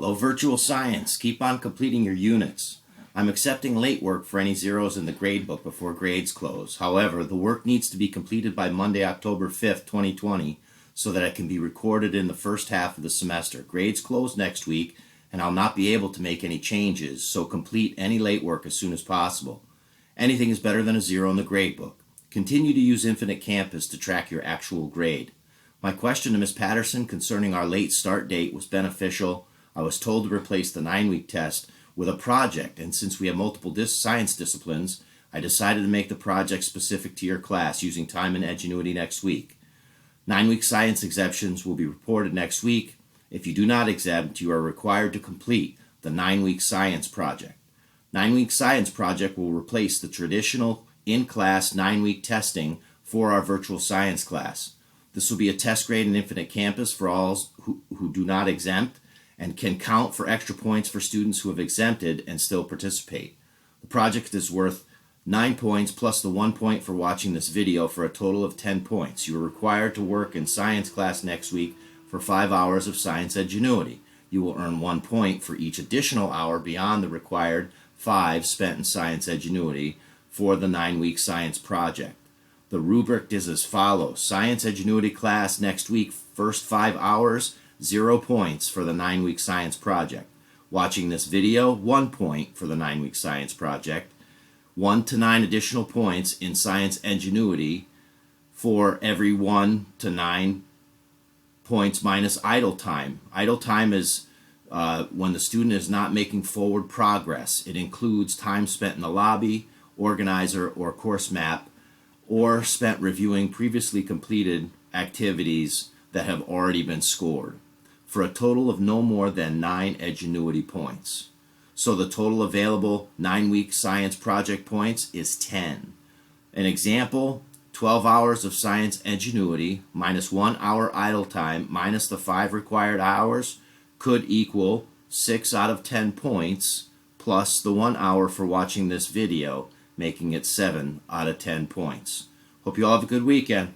Hello, Virtual Science. Keep on completing your units. I'm accepting late work for any zeros in the gradebook before grades close. However, the work needs to be completed by Monday, October 5th, 2020, so that it can be recorded in the first half of the semester. Grades close next week, and I'll not be able to make any changes, so complete any late work as soon as possible. Anything is better than a zero in the gradebook. Continue to use Infinite Campus to track your actual grade. My question to Ms. Patterson concerning our late start date was beneficial. I was told to replace the 9-week test with a project, and since we have multiple science disciplines, I decided to make the project specific to your class using time and Edgenuity next week. 9-week science exemptions will be reported next week. If you do not exempt, you are required to complete the 9-week science project. 9-week science project will replace the traditional in-class 9-week testing for our virtual science class. This will be a test grade in Infinite Campus for all who do not exempt, and can count for extra points for students who have exempted and still participate. The project is worth 9 points plus the 1 point for watching this video for a total of 10 points. You are required to work in science class next week for 5 hours of science Edgenuity. You will earn 1 point for each additional hour beyond the required 5 spent in science Edgenuity for the 9-week science project. The rubric is as follows. Science Edgenuity class next week, first 5 hours, 0 points for the 9-week science project. Watching this video, 1 point for the 9-week science project. 1 to 9 additional points in science Edgenuity for every 1 to 9 points minus idle time. Idle time is when the student is not making forward progress. It includes time spent in the lobby, organizer, or course map, or spent reviewing previously completed activities that have already been scored, for a total of no more than 9 Edgenuity points. So the total available 9-week science project points is 10. An example, 12 hours of science Edgenuity minus 1 hour idle time minus the 5 required hours could equal 6 out of 10 points plus the 1 hour for watching this video, making it 7 out of 10 points. Hope you all have a good weekend.